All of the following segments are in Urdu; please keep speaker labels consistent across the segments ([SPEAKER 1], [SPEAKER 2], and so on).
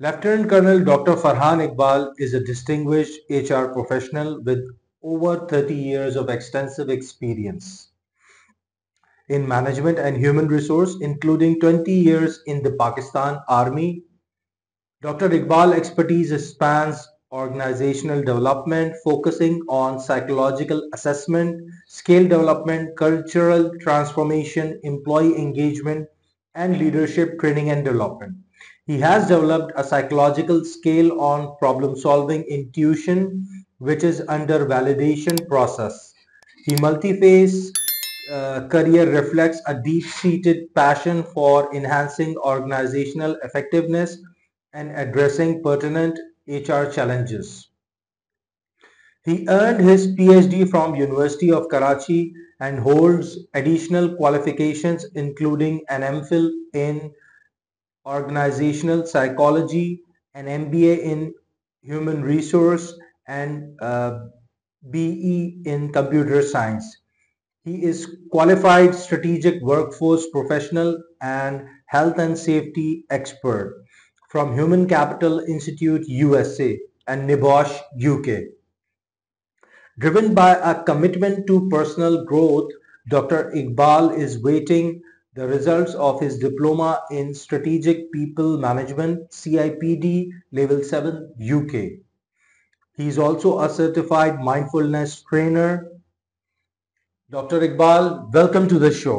[SPEAKER 1] Lieutenant Colonel Dr. Farhan Iqbal is a distinguished HR professional with over 30 years of extensive experience in management and human resource, including 20 years in the Pakistan Army. Dr. Iqbal expertise spans organizational development, focusing on psychological assessment, skill development, cultural transformation, employee engagement, and leadership training and development. He has developed a psychological scale on problem solving intuition, which is under validation process. He multi-phase career reflects a deep-seated passion for enhancing organizational effectiveness and addressing pertinent HR challenges. He earned his PhD from University of Karachi and holds additional qualifications including an MPhil in organizational psychology, an MBA in human resource, and BE in computer science. He is qualified strategic workforce professional and health and safety expert from Human Capital Institute USA and NIBOSH UK. Driven by a commitment to personal growth, Dr. Iqbal is waiting the results of his diploma in strategic people management CIPD level 7 UK. He is also a certified mindfulness trainer. Dr. Iqbal, welcome to the show.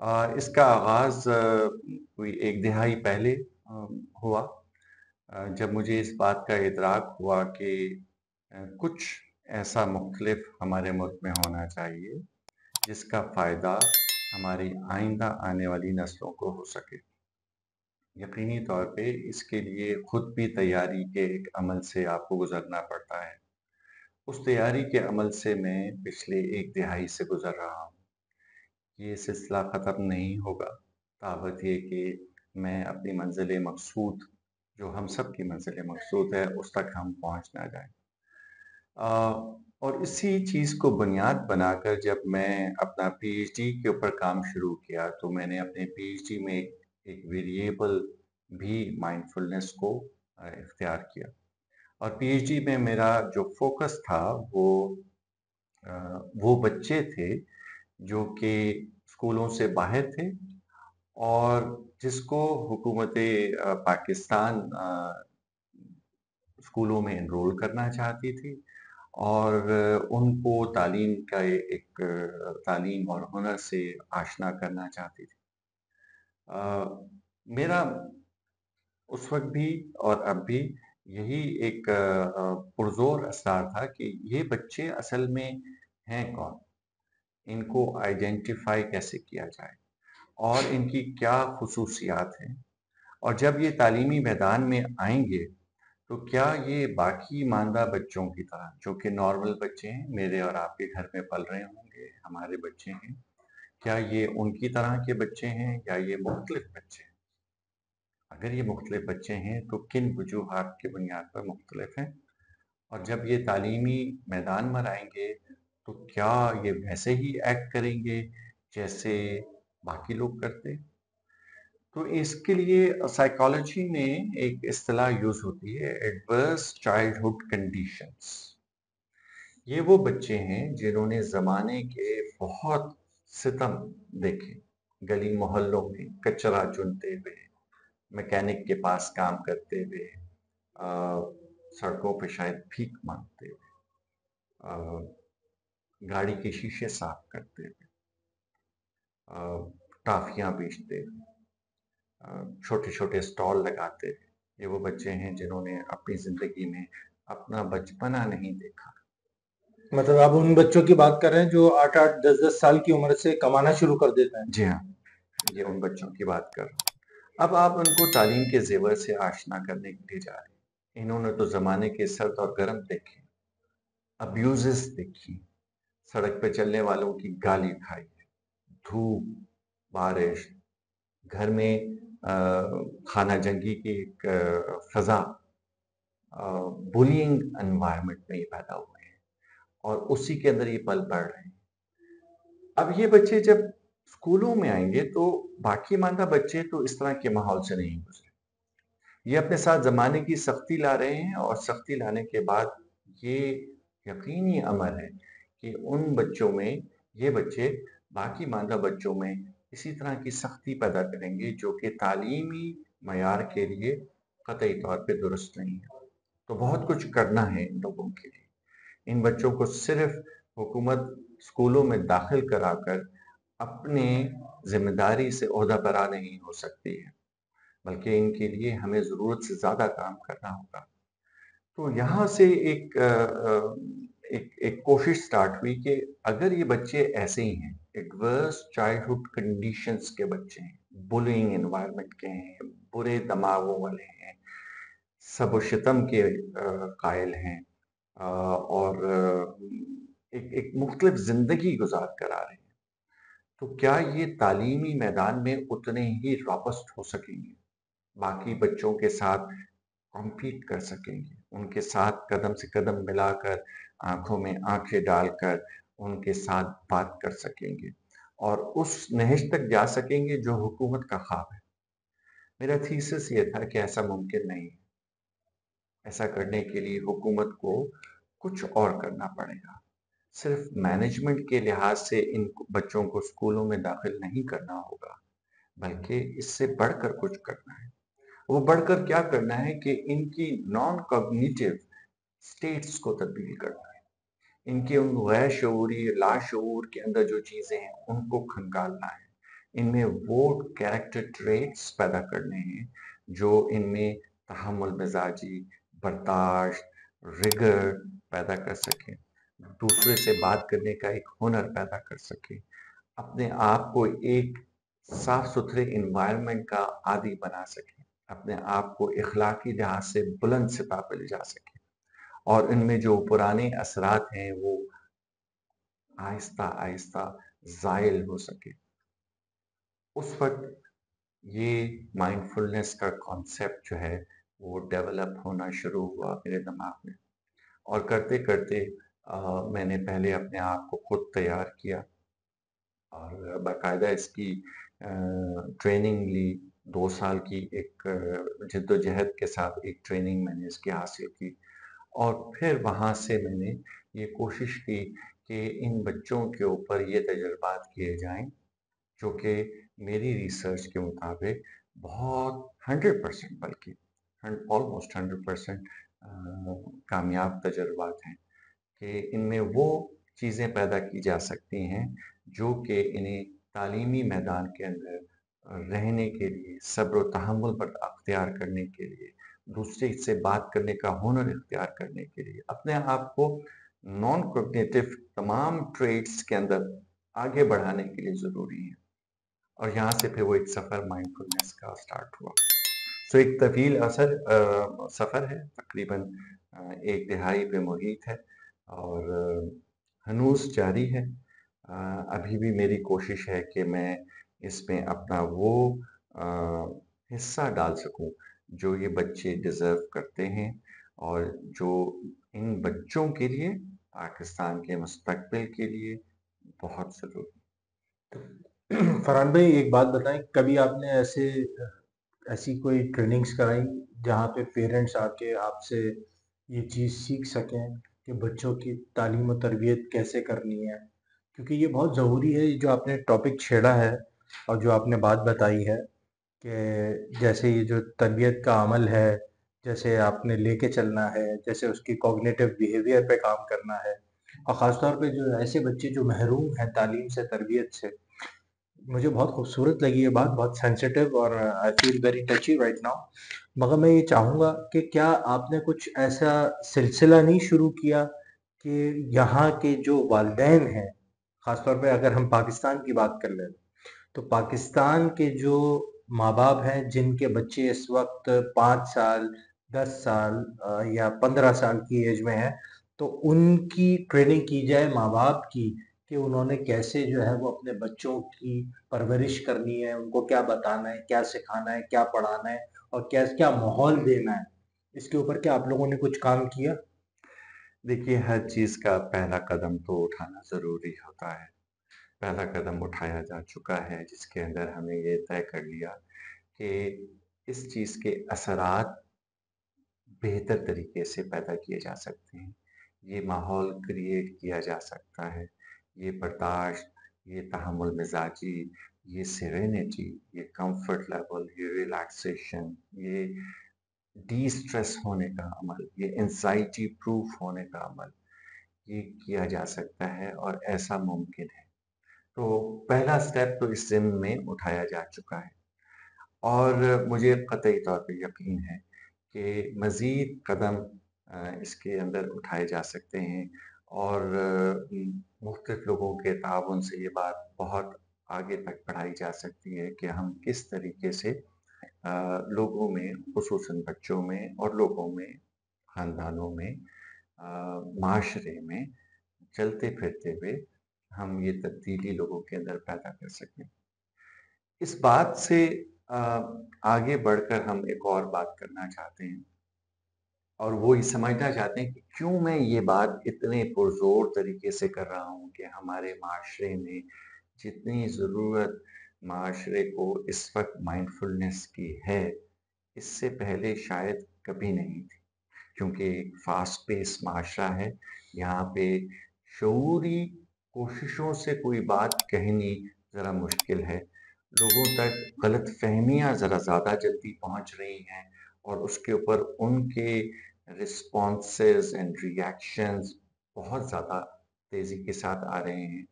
[SPEAKER 2] اس کا آغاز کوئی 1 دہائی پہلے ہوا، جب مجھے اس بات کا ادراک ہوا کہ کچھ ایسا مختلف ہمارے ملک میں ہونا چاہیے جس کا فائدہ ہماری آئندہ آنے والی نسلوں کو ہو سکے۔ یقینی طور پہ اس کے لیے خود بھی تیاری کے ایک عمل سے آپ کو گزرنا پڑتا ہے۔ اس تیاری کے عمل سے میں پچھلے 1 دہائی سے گزر رہا ہوں۔ یہ سلسلہ ختم نہیں ہوگا تابت یہ کہ میں اپنی منزل مقصود، جو ہم سب کی منزل مقصود ہے، اس تک ہم پہنچ نہ جائیں۔ اور اسی چیز کو بنیاد بنا کر جب میں اپنا پی ایچ ڈی کے اوپر کام شروع کیا تو میں نے اپنے پی ایچ ڈی میں ایک ویریبل بھی مائنڈفلنس کو اختیار کیا، اور پی ایچ ڈی میں میرا جو فوکس تھا وہ بچے تھے جو کہ اسکولوں سے باہر تھے اور جس کو حکومت پاکستان اسکولوں میں انرول کرنا چاہتی تھی، اور ان کو تعلیم کا ایک تعلیم اور ہنر سے آشنا کرنا چاہتی تھی۔ میرا اس وقت بھی اور اب بھی یہی ایک پرزور اسرار تھا کہ یہ بچے اصل میں ہیں کون، ان کو آئیڈینٹیفائی کیسے کیا جائے اور ان کی کیا خصوصیات ہیں، اور جب یہ تعلیمی میدان میں آئیں گے تو کیا یہ باقی ماندہ بچوں کی طرح، جو کہ نارمل بچے ہیں، میرے اور آپ کے گھر میں پل رہے ہوں گے، ہمارے بچے ہیں، کیا یہ ان کی طرح کے بچے ہیں یا یہ مختلف بچے ہیں؟ اگر یہ مختلف بچے ہیں تو کن وجوہات کی بنیاد پر مختلف ہیں؟ اور جب یہ تعلیمی میدان میں آئیں گے تو کیا یہ ویسے ہی ایکٹ کریں گے جیسے باقی لوگ کرتے؟ تو اس کے لیے سائیکالوجی میں ایک اصطلاح یوز ہوتی ہے، ایڈورس چائلڈہڈ کنڈیشنز۔ یہ وہ بچے ہیں جنہوں نے زمانے کے بہت ستم دیکھے، گلی محلوں میں کچرا چنتے ہوئے، میکینک کے پاس کام کرتے ہوئے، سڑکوں پہ شاید بھیک مانگتے ہوئے، گاڑی کے شیشے صاف کرتے ہوئے، ٹافیاں بیچتے ہوئے، چھوٹے چھوٹے سٹال لگاتے ہوئے۔ یہ وہ بچے ہیں جنہوں نے اپنی زندگی میں اپنا بچپنا نہیں دیکھا۔
[SPEAKER 1] مطلب آپ ان بچوں کی بات کر رہے ہیں جو 8 8 10 10 سال کی عمر سے کمانا شروع کر دیتے ہیں؟
[SPEAKER 2] جی ہاں، یہ ان بچوں کی بات کر رہا ہوں۔ اب آپ ان کو تعلیم کے زیور سے آشنا کرنے کے لیے جا رہے ہیں۔ انہوں نے تو زمانے کے سرد اور گرم دیکھے، ابیوزز دیکھی، سڑک پہ چلنے والوں کی گالی کھائی، دھوپ، بارش، گھر میں خانہ جنگی کی ایک فضا، بولینگ انوائرمنٹ میں یہ پیدا ہوئے ہیں اور اسی کے اندر یہ پل بڑھ رہے ہیں۔ اب یہ بچے جب اسکولوں میں آئیں گے تو باقی ماندہ بچے تو اس طرح کے ماحول سے نہیں گزرے، یہ اپنے ساتھ زمانے کی سختی لا رہے ہیں، اور سختی لانے کے بعد یہ یقینی امر ہے کہ ان بچوں میں، یہ بچے باقی ماندہ بچوں میں اسی طرح کی سختی پیدا کریں گے جو کہ تعلیمی معیار کے لیے قطعی طور پہ درست نہیں ہے۔ تو بہت کچھ کرنا ہے ان لوگوں کے لیے۔ ان بچوں کو صرف حکومت اسکولوں میں داخل کرا کر اپنے ذمہ داری سے عہدہ برا نہیں ہو سکتی ہے، بلکہ ان کے لیے ہمیں ضرورت سے زیادہ کام کرنا ہوگا۔ تو یہاں سے ایک کوشش سٹارٹ ہوئی کہ اگر یہ بچے ایسے ہی ہیں، ایڈورس چائلڈہڈ کنڈیشنز کے بچے ہیں، بولینگ انوائرمنٹ کے ہیں، برے دماغوں والے ہیں، سب و شتم کے قائل ہیں، اور ایک مختلف زندگی گزار کر آ رہے ہیں، تو کیا یہ تعلیمی میدان میں اتنے ہی رابسٹ ہو سکیں گے، باقی بچوں کے ساتھ کمپیٹ کر سکیں گے، ان کے ساتھ قدم سے قدم ملا کر، آنکھوں میں آنکھیں ڈال کر ان کے ساتھ بات کر سکیں گے اور اس نہج تک جا سکیں گے جو حکومت کا خواب ہے؟ میرا تھیسس یہ تھا کہ ایسا ممکن نہیں ہے۔ ایسا کرنے کے لیے حکومت کو کچھ اور کرنا پڑے گا۔ صرف مینجمنٹ کے لحاظ سے ان بچوں کو اسکولوں میں داخل نہیں کرنا ہوگا، بلکہ اس سے بڑھ کر کچھ کرنا ہے۔ وہ بڑھ کر کیا کرنا ہے کہ ان کی نان کوگنیٹیو سٹیٹس کو تبدیل کرنا ہے، ان کے ان غیر شعوری لاشعور کے اندر جو چیزیں ہیں ان کو کھنگالنا ہے، ان میں وہ کیریکٹر ٹریٹس پیدا کرنے ہیں جو ان میں تحمل مزاجی، برداشت، رگر پیدا کر سکیں، دوسرے سے بات کرنے کا ایک ہنر پیدا کر سکیں، اپنے آپ کو ایک صاف ستھرے انوائرمنٹ کا عادی بنا سکیں، اپنے آپ کو اخلاقی لحاظ سے بلند سطح پہ لے جا سکیں، اور ان میں جو پرانے اثرات ہیں وہ آہستہ آہستہ زائل ہو سکے۔ اس وقت یہ مائنڈ فلنس کا کانسیپٹ جو ہے وہ ڈیولپ ہونا شروع ہوا میرے دماغ میں، اور کرتے کرتے میں نے پہلے اپنے آپ کو خود تیار کیا اور باقاعدہ اس کی ٹریننگ لی، 2 سال کی ایک جد و جہد کے ساتھ ایک ٹریننگ میں نے اس کی حاصل کی، اور پھر وہاں سے میں نے یہ کوشش کی کہ ان بچوں کے اوپر یہ تجربات کیے جائیں جو کہ میری ریسرچ کے مطابق بہت 100% بلکہ آلموسٹ 100% کامیاب تجربات ہیں، کہ ان میں وہ چیزیں پیدا کی جا سکتی ہیں جو کہ انہیں تعلیمی میدان کے اندر رہنے کے لیے، صبر و تحمل پر اختیار کرنے کے لیے، دوسرے سے بات کرنے کا ہنر اختیار کرنے کے لیے، اپنے آپ کو نان کوگنیٹو تمام ٹریٹس کے اندر آگے بڑھانے کے لیے ضروری ہے۔ اور یہاں سے پھر وہ ایک سفر مائنڈ فلنس کا سٹارٹ ہوا۔ سو ایک طویل سفر ہے، تقریباً 1 دہائی پہ محیط ہے، اور ہنوز جاری ہے۔ ابھی بھی میری کوشش ہے کہ میں اس میں اپنا وہ حصہ ڈال سکوں جو یہ بچے ڈیزرو کرتے ہیں، اور جو ان بچوں کے لیے، پاکستان کے مستقبل کے لیے بہت ضروری۔
[SPEAKER 1] فرحان بھائی ایک بات بتائیں، کبھی آپ نے ایسی کوئی ٹریننگز کرائی جہاں پہ پیرنٹس آ کے آپ سے یہ چیز سیکھ سکیں کہ بچوں کی تعلیم و تربیت کیسے کرنی ہے؟ کیونکہ یہ بہت ضروری ہے، یہ جو آپ نے ٹاپک چھیڑا ہے اور جو آپ نے بات بتائی ہے کہ جیسے یہ جو تربیت کا عمل ہے، جیسے آپ نے لے کے چلنا ہے، جیسے اس کی کوگنیٹو بیہیویئر پہ کام کرنا ہے، اور خاص طور پہ جو ایسے بچے جو محروم ہیں تعلیم سے، تربیت سے، مجھے بہت خوبصورت لگی یہ بات، بہت سینسیٹیو، اور I feel very touchy right now. مگر میں یہ چاہوں گا کہ کیا آپ نے کچھ ایسا سلسلہ نہیں شروع کیا کہ یہاں کے جو والدین ہیں، خاص طور پہ اگر ہم پاکستان کی بات کر لیں، تو پاکستان کے جو ماں باپ ہیں جن کے بچے اس وقت 5 سال، 10 سال یا 15 سال کی ایج میں ہیں، تو ان کی ٹریننگ کی جائے ماں باپ کی کہ انہوں نے کیسے جو ہے وہ اپنے بچوں کی پرورش کرنی ہے، ان کو کیا بتانا ہے، کیا سکھانا ہے، کیا پڑھانا ہے، اور کیا کیا ماحول دینا ہے۔ اس کے اوپر کیا آپ لوگوں نے کچھ کام کیا؟
[SPEAKER 2] دیکھیے، ہر چیز کا پہلا قدم تو اٹھانا ضروری ہوتا ہے۔ پہلا قدم اٹھایا جا چکا ہے، جس کے اندر ہمیں یہ طے کر لیا کہ اس چیز کے اثرات بہتر طریقے سے پیدا کیے جا سکتے ہیں، یہ ماحول کریٹ کیا جا سکتا ہے، یہ برداشت، یہ تحمل مزاجی، یہ سیرینٹی، یہ کمفرٹ لیول، یہ ریلیکسیشن، یہ ڈی اسٹریس ہونے کا عمل، یہ انزائٹی پروف ہونے کا عمل، یہ کیا جا سکتا ہے اور ایسا ممکن ہے۔ تو پہلا سٹیپ تو اس ضمن میں اٹھایا جا چکا ہے، اور مجھے قطعی طور پہ یقین ہے کہ مزید قدم اس کے اندر اٹھائے جا سکتے ہیں، اور مختلف لوگوں کے تعاون سے یہ بات بہت آگے تک بڑھائی جا سکتی ہے کہ ہم کس طریقے سے لوگوں میں، خصوصاً بچوں میں اور لوگوں میں، خاندانوں میں، معاشرے میں چلتے پھرتے ہوئے ہم یہ تبدیلی لوگوں کے اندر پیدا کر سکیں۔ اس بات سے آگے بڑھ کر ہم ایک اور بات کرنا چاہتے ہیں، اور وہ یہ سمجھنا چاہتے ہیں کہ کیوں میں یہ بات اتنے پرزور طریقے سے کر رہا ہوں کہ ہمارے معاشرے میں جتنی ضرورت معاشرے کو اس وقت مائنڈ فلنس کی ہے، اس سے پہلے شاید کبھی نہیں تھی، کیونکہ ایک فاسٹ پیس معاشرہ ہے، یہاں پہ شعوری کوششوں سے کوئی بات کہنی ذرا مشکل ہے، لوگوں تک غلط فہمیاں ذرا زیادہ جلدی پہنچ رہی ہیں، اور اس کے اوپر ان کے رسپانسز اینڈ ریئیکشنز بہت زیادہ تیزی کے ساتھ آ رہے ہیں۔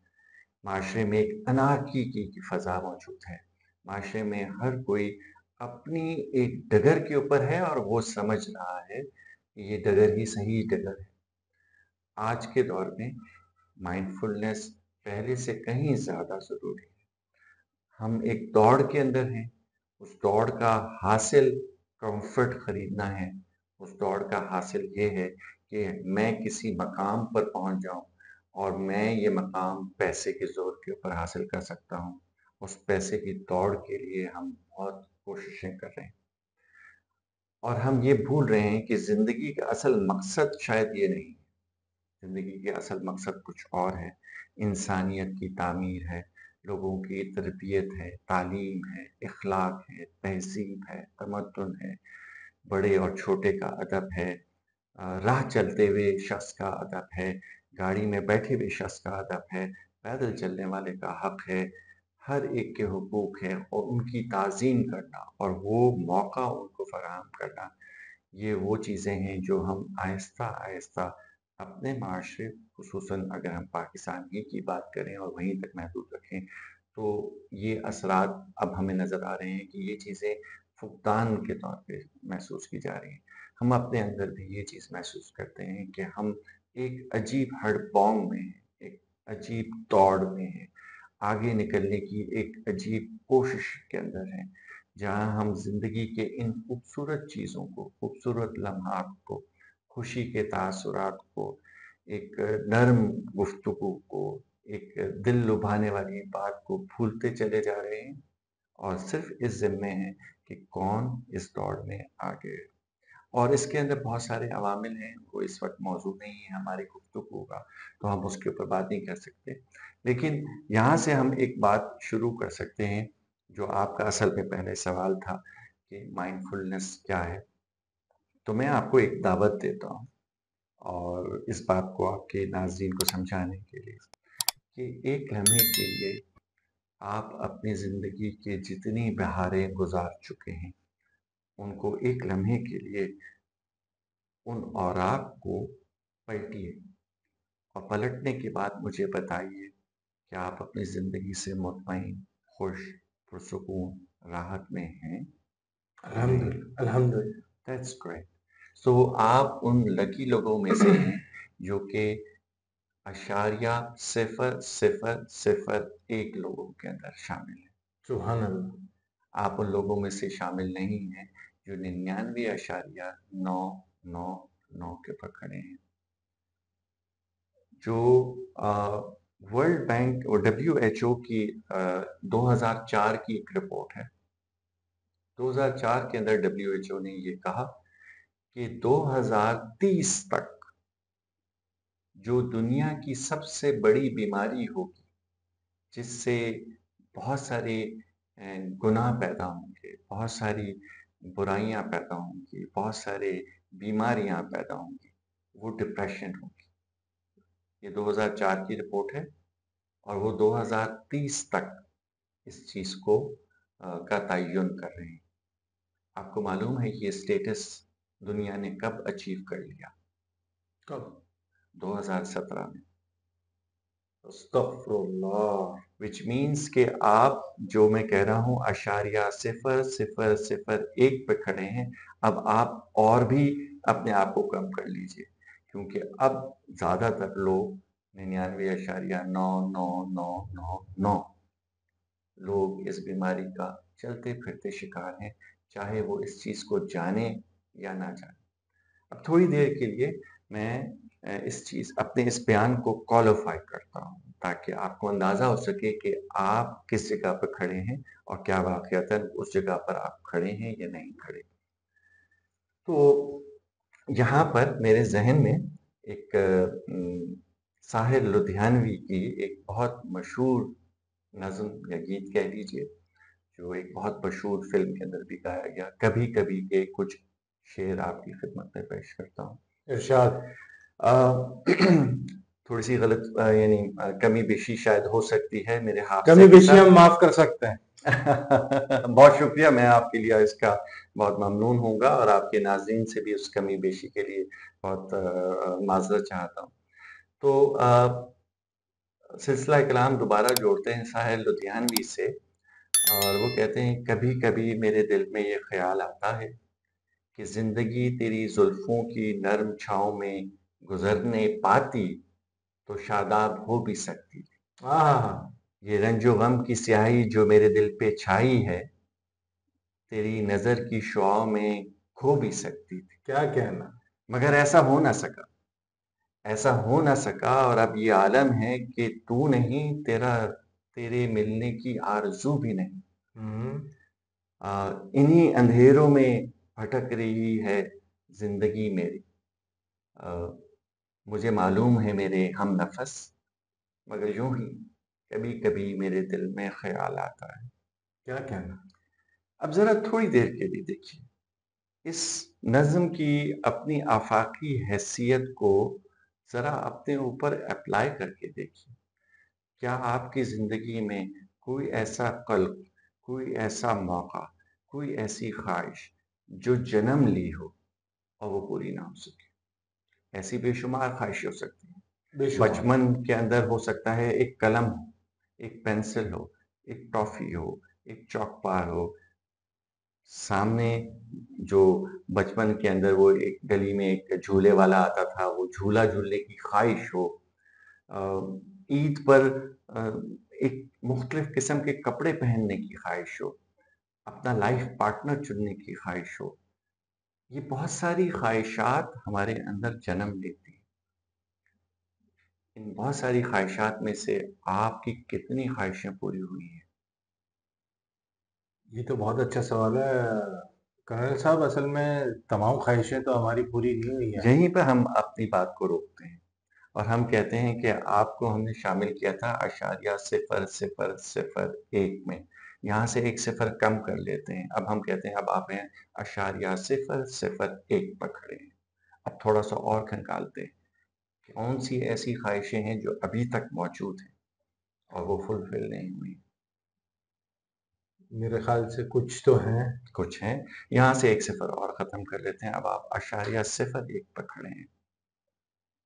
[SPEAKER 2] معاشرے میں ایک انارکی کی فضا موجود ہے، معاشرے میں ہر کوئی اپنی ایک ڈگر کے اوپر ہے اور وہ سمجھ رہا ہے کہ یہ ڈگر ہی صحیح ڈگر ہے۔ آج کے دور میں مائنڈفلنس پہلے سے کہیں زیادہ ضروری ہے۔ ہم ایک دوڑ کے اندر ہیں، اس دوڑ کا حاصل کمفرٹ خریدنا ہے، اس دوڑ کا حاصل یہ ہے کہ میں کسی مقام پر پہنچ جاؤں اور میں یہ مقام پیسے کے زور کے اوپر حاصل کر سکتا ہوں۔ اس پیسے کی دوڑ کے لیے ہم بہت کوششیں کر رہے ہیں اور ہم یہ بھول رہے ہیں کہ زندگی کا اصل مقصد شاید یہ نہیں ہے۔ زندگی کے اصل مقصد کچھ اور ہے، انسانیت کی تعمیر ہے، لوگوں کی تربیت ہے، تعلیم ہے، اخلاق ہے، تہذیب ہے، تمدن ہے، بڑے اور چھوٹے کا ادب ہے، راہ چلتے ہوئے شخص کا ادب ہے، گاڑی میں بیٹھے ہوئے شخص کا ادب ہے، پیدل چلنے والے کا حق ہے، ہر ایک کے حقوق ہے اور ان کی تعظیم کرنا اور وہ موقع ان کو فراہم کرنا، یہ وہ چیزیں ہیں جو ہم آہستہ آہستہ اپنے معاشرے، خصوصاً اگر ہم پاکستان ہی کی بات کریں اور وہیں تک محدود رکھیں، تو یہ اثرات اب ہمیں نظر آ رہے ہیں کہ یہ چیزیں فقدان کے طور پہ محسوس کی جا رہی ہیں۔ ہم اپنے اندر بھی یہ چیز محسوس کرتے ہیں کہ ہم ایک عجیب ہڑ بونگ میں ہیں، ایک عجیب دوڑ میں ہیں، آگے نکلنے کی ایک عجیب کوشش کے اندر ہیں، جہاں ہم زندگی کے ان خوبصورت چیزوں کو، خوبصورت لمحات کو، خوشی کے تاثرات کو، ایک نرم گفتگو کو، ایک دل لبھانے والی بات کو بھولتے چلے جا رہے ہیں اور صرف اس ذمے ہیں کہ کون اس دوڑ میں آگے ہے۔ اور اس کے اندر بہت سارے عوامل ہیں، وہ اس وقت موضوع نہیں ہے ہماری گفتگو کا، تو ہم اس کے اوپر بات نہیں کر سکتے، لیکن یہاں سے ہم ایک بات شروع کر سکتے ہیں جو آپ کا اصل میں پہلے سوال تھا کہ مائنڈفلنس کیا ہے۔ تو میں آپ کو ایک دعوت دیتا ہوں اور اس بات کو آپ کے ناظرین کو سمجھانے کے لیے کہ ایک لمحے کے لیے آپ اپنی زندگی کے جتنی بہاریں گزار چکے ہیں ان کو ایک لمحے کے لیے ان اوراق کو پلٹیے اور پلٹنے کے بعد مجھے بتائیے کہ آپ اپنی زندگی سے مطمئن، خوش، پرسکون، راحت میں ہیں۔
[SPEAKER 1] الحمدللہ
[SPEAKER 2] That's great. So آپ ان لکی لوگوں میں سے ہیں جو کہ اشاریہ صفر صفر صفر ایک لوگوں کے اندر شامل ہیں۔
[SPEAKER 1] سبحان اللہ۔
[SPEAKER 2] آپ ان لوگوں میں سے شامل نہیں ہیں جو 99.999 کے پر کھڑے ہیں۔ جو ورلڈ بینک اور WHO کی 2004 کی ایک رپورٹ ہے، 2004 کے اندر WHO نے یہ کہا کہ 2030 تک جو دنیا کی سب سے بڑی بیماری ہوگی، جس سے بہت سارے گناہ پیدا ہوں گے، بہت ساری برائیاں پیدا ہوں گی، بہت سارے بیماریاں پیدا ہوں گی، وہ ڈپریشن ہوگی۔ یہ 2004 کی رپورٹ ہے اور وہ 2030 تک اس چیز کو کا تعین کر رہے ہیں۔ آپ کو معلوم ہے کہ یہ سٹیٹس دنیا نے کب اچیو کر لیا؟
[SPEAKER 1] کب؟
[SPEAKER 2] 2017 میں۔
[SPEAKER 1] استغفر اللہ۔
[SPEAKER 2] وچ مینس کہ آپ جو میں کہہ رہا ہوں اشاریہ صفر صفر صفر ایک پہ کھڑے ہیں، اب آپ اور بھی اپنے آپ کو کم کر لیجئے، کیونکہ اب زیادہ تر لوگ 99.99999 لوگ اس بیماری کا چلتے پھرتے شکار ہیں، چاہے وہ اس چیز کو جانے یا نہ جانے۔ اب تھوڑی دیر کے لیے میں اپنے اس بیان کو کوالیفائی کرتا ہوں تاکہ آپ کو اندازہ ہو سکے کہ آپ کس جگہ پر کھڑے ہیں اور کیا واقعتاً اس جگہ پر آپ کھڑے ہیں یا نہیں کھڑے۔ تو یہاں پر میرے ذہن میں ایک ساحر لدھیانوی کی ایک بہت مشہور نظم یا گیت کہہ لیجئے، جو ایک بہت مشہور فلم کے اندر بھی گایا گیا، کبھی کبھی کے کچھ شعر آپ کی خدمت میں پیش کرتا ہوں۔
[SPEAKER 1] ارشاد۔
[SPEAKER 2] تھوڑی سی غلط یعنی کمی بیشی شاید ہو سکتی ہے میرے
[SPEAKER 1] کمی بیشی ہم معاف کر سکتے ہیں۔
[SPEAKER 2] بہت شکریہ، میں آپ کے لیے اس کا بہت ممنون ہوں گا اور آپ کے ناظرین سے بھی اس کمی بیشی کے لیے بہت معذرت چاہتا ہوں۔ تو سلسلہ کلام دوبارہ جوڑتے ہیں ساحر لدھیانوی سے، اور وہ کہتے ہیں کبھی کبھی میرے دل میں یہ خیال آتا ہے کہ زندگی تیری زلفوں کی نرم چھاؤں میں گزرنے پاتی تو شاداب ہو بھی سکتی،
[SPEAKER 1] ہاں ہاں ہاں،
[SPEAKER 2] یہ رنج و غم کی سیاہی جو میرے دل پہ چھائی ہے تیری نظر کی شعاؤں میں کھو بھی سکتی تھی،
[SPEAKER 1] کیا کہنا.
[SPEAKER 2] مگر ایسا ہو نہ سکا، ایسا ہو نہ سکا، اور اب یہ عالم ہے کہ تو نہیں، تیرے ملنے کی آرزو بھی نہیں،
[SPEAKER 1] ہوں.
[SPEAKER 2] انہی اندھیروں میں بھٹک رہی ہے زندگی میری، مجھے معلوم ہے میرے ہم نفس، مگر یوں ہی کبھی کبھی میرے دل میں خیال آتا ہے.
[SPEAKER 1] کیا کہنا.
[SPEAKER 2] اب ذرا تھوڑی دیر کے لیے دیکھیے اس نظم کی اپنی آفاقی حیثیت کو ذرا اپنے اوپر اپلائی کر کے دیکھیے. کیا آپ کی زندگی میں کوئی ایسا قلب، کوئی ایسا موقع، کوئی ایسی خواہش جو جنم لی ہو اور وہ پوری نہ ہو سکے؟ ایسی بے شمار خواہشیں ہو سکتی ہیں.
[SPEAKER 1] بے شمار.
[SPEAKER 2] بچپن کے اندر ہو سکتا ہے ایک قلم ہو، ایک پینسل ہو، ایک ٹافی ہو، ایک چاک پار ہو. سامنے جو بچپن کے اندر وہ ایک گلی میں ایک جھولے والا آتا تھا، وہ جھولا جھولنے کی خواہش ہو. عید پر ایک مختلف قسم کے کپڑے پہننے کی خواہش ہو، اپنا لائف پارٹنر چننے کی خواہش ہو. یہ بہت ساری خواہشات ہمارے اندر جنم لیتی ہیں. ان بہت ساری خواہشات میں سے آپ کی کتنی خواہشیں پوری ہوئی ہیں؟
[SPEAKER 1] یہ تو بہت اچھا سوال ہے کرنل صاحب. اصل میں تمام خواہشیں تو ہماری پوری نہیں ہوئی ہیں.
[SPEAKER 2] یہیں پہ ہم اپنی بات کو روکتے ہیں اور ہم کہتے ہیں کہ آپ کو ہم نے شامل کیا تھا اشاریہ 0.001 میں، یہاں سے ایک صفر کم کر لیتے ہیں. اب ہم کہتے ہیں اب آپ ہیں اشاریہ 0.01 پر کھڑے ہیں. اب تھوڑا سا اور کھنگالتے ہیں کہ کون سی ایسی خواہشیں ہیں جو ابھی تک موجود ہیں اور وہ فلفل نہیں ہوئی.
[SPEAKER 1] میرے خیال سے کچھ تو ہیں.
[SPEAKER 2] کچھ ہیں. یہاں سے ایک صفر اور ختم کر لیتے ہیں. اب آپ اشاریہ 0.1 پر کھڑے ہیں.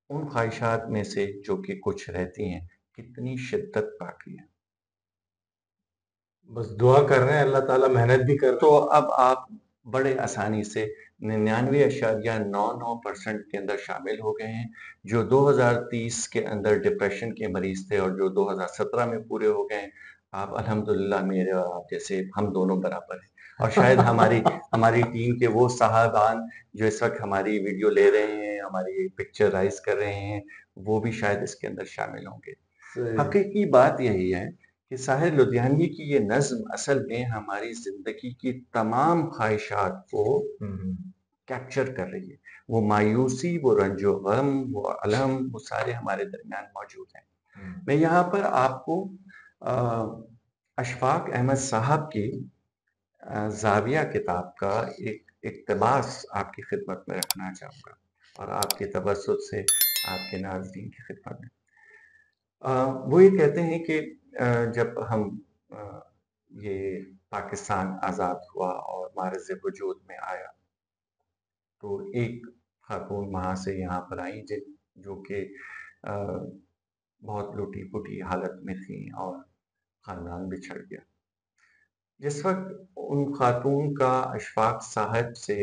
[SPEAKER 2] ان خواہشات میں سے جو کہ کچھ رہتی ہیں کتنی شدت باقی ہے.
[SPEAKER 1] بس دعا کر رہے ہیں، اللہ تعالیٰ محنت بھی کر.
[SPEAKER 2] تو اب آپ بڑے آسانی سے 99.99% کے اندر شامل ہو گئے ہیں. جو 2030 کے اندر ڈپریشن کے مریض تھے اور جو 2017 میں پورے ہو گئے ہیں، آپ الحمدللہ میرے اور آپ جیسے ہم دونوں برابر ہیں. اور شاید ہماری ٹیم کے وہ صاحبان جو اس وقت ہماری ویڈیو لے رہے ہیں، ہماری پکچرائز کر رہے ہیں، وہ بھی شاید اس کے اندر شامل ہوں گے. حقیقی بات یہی ہے کہ ساحر لدھیانوی کی یہ نظم اصل میں ہماری زندگی کی تمام خواہشات کو کیپچر کر رہی ہے. وہ مایوسی، وہ رنج و غم، وہ الم، وہ سارے ہمارے درمیان موجود ہیں. میں یہاں پر آپ کو اشفاق احمد صاحب کی زاویہ کتاب کا ایک اقتباس آپ کی خدمت میں رکھنا چاہوں گا اور آپ کے توسط سے آپ کے ناظرین کی خدمت میں. وہ یہ کہتے ہیں کہ جب ہم یہ پاکستان آزاد ہوا اور معرض وجود میں آیا تو ایک خاتون وہاں سے یہاں پر آئیں جو کہ بہت لوٹی پوٹی حالت میں تھیں اور خاندان بچھڑ گیا. جس وقت ان خاتون کا اشفاق صاحب سے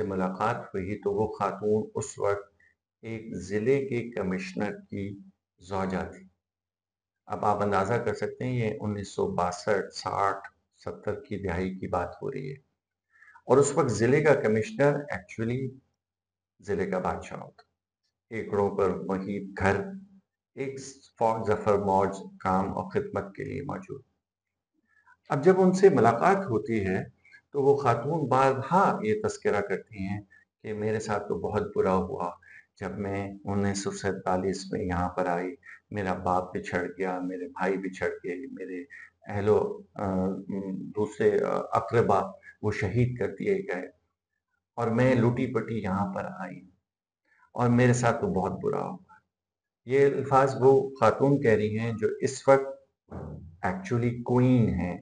[SPEAKER 2] ملاقات ہوئی تو وہ خاتون اس وقت ایک ضلع کے کمشنر کی زوجہ تھی. اب آپ اندازہ کر سکتے ہیں یہ 1962 60 70 کی دہائی کی بات ہو رہی ہے اور اس وقت ضلع کا کمشنر ایکچولی ضلع کا بادشاہ ہوتا. ایکڑوں پر محیط گھر، ایک فوج ظفر موج کام اور خدمت کے لیے موجود. اب جب ان سے ملاقات ہوتی ہے تو وہ خاتون بارہا یہ تذکرہ کرتی ہیں کہ میرے ساتھ تو بہت برا ہوا جب میں 1947 میں یہاں پر آئی. میرا باپ بچھڑ گیا، میرے بھائی بچھڑ گئے، میرے اہل و دوسرے اقربا وہ شہید کر دیے گئے اور میں لوٹی پٹی یہاں پر آئی اور میرے ساتھ تو بہت برا ہوا. یہ الفاظ وہ خاتون کہہ رہی ہیں جو اس وقت ایکچولی کوئین ہیں،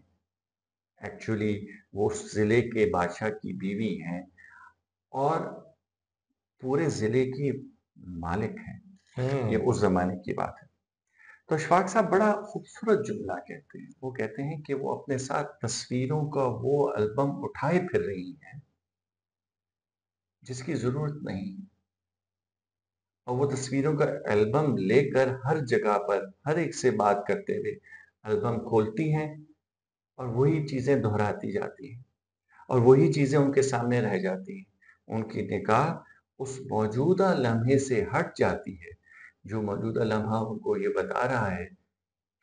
[SPEAKER 2] ایکچولی وہ ضلع کے بادشاہ کی بیوی ہیں اور پورے ضلع کی مالک ہیں. یہ اس زمانے کی بات ہے. تو اشفاق صاحب بڑا خوبصورت جملہ کہتے ہیں. وہ کہتے ہیں کہ وہ اپنے ساتھ تصویروں کا وہ البم اٹھائے پھر رہی ہیں جس کی ضرورت نہیں، اور وہ تصویروں کا البم لے کر ہر جگہ پر ہر ایک سے بات کرتے ہوئے البم کھولتی ہیں، اور وہی چیزیں دہراتی جاتی ہیں، اور وہی چیزیں ان کے سامنے رہ جاتی ہیں. ان کی نگاہ اس موجودہ لمحے سے ہٹ جاتی ہے جو موجودہ لمحہ ان کو یہ بتا رہا ہے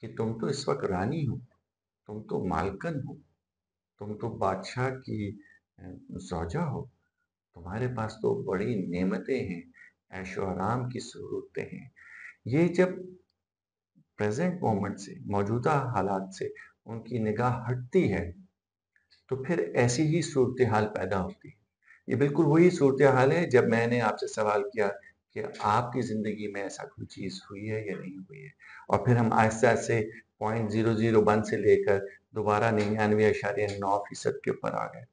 [SPEAKER 2] کہ تم تو اس وقت رانی ہو، تم تو مالکن ہو، تم تو بادشاہ کی زوجہ ہو، تمہارے پاس تو بڑی نعمتیں ہیں، عیش و آرام کی سہولتیں ہیں. یہ جب پریزنٹ مومنٹ سے، موجودہ حالات سے ان کی نگاہ ہٹتی ہے تو پھر ایسی ہی صورتحال پیدا ہوتی ہے. یہ بالکل وہی صورتحال ہے جب میں نے آپ سے سوال کیا کہ آپ کی زندگی میں ایسا کوئی چیز ہوئی ہے یا نہیں ہوئی ہے، اور پھر ہم آہستہ آہستہ 0.001 سے لے کر دوبارہ 99.9% کے اوپر آ گئے.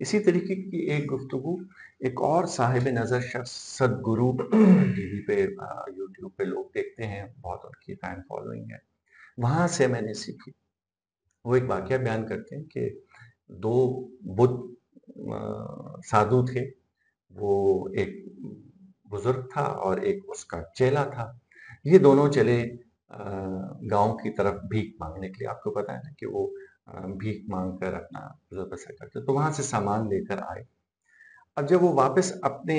[SPEAKER 2] اسی طریقے کی ایک گفتگو ایک اور صاحب نظر شخص سدگرو ٹی وی پہ یوٹیوب پہ لوگ دیکھتے ہیں، بہت ان کی فین فالوئنگ ہے، وہاں سے میں نے سیکھی. وہ ایک واقعہ بیان کرتے ہیں کہ دو بدھ سادھو تھے. وہ ایک بزرگ تھا اور ایک اس کا چیلا تھا. یہ دونوں چلے گاؤں کی طرف بھیک مانگنے کے لیے. آپ کو پتا ہے نا کہ وہ بھیک مانگ کر اپنا گزر بسر کرتے، تو وہاں سے سامان لے کر آئے. اب جب وہ واپس اپنے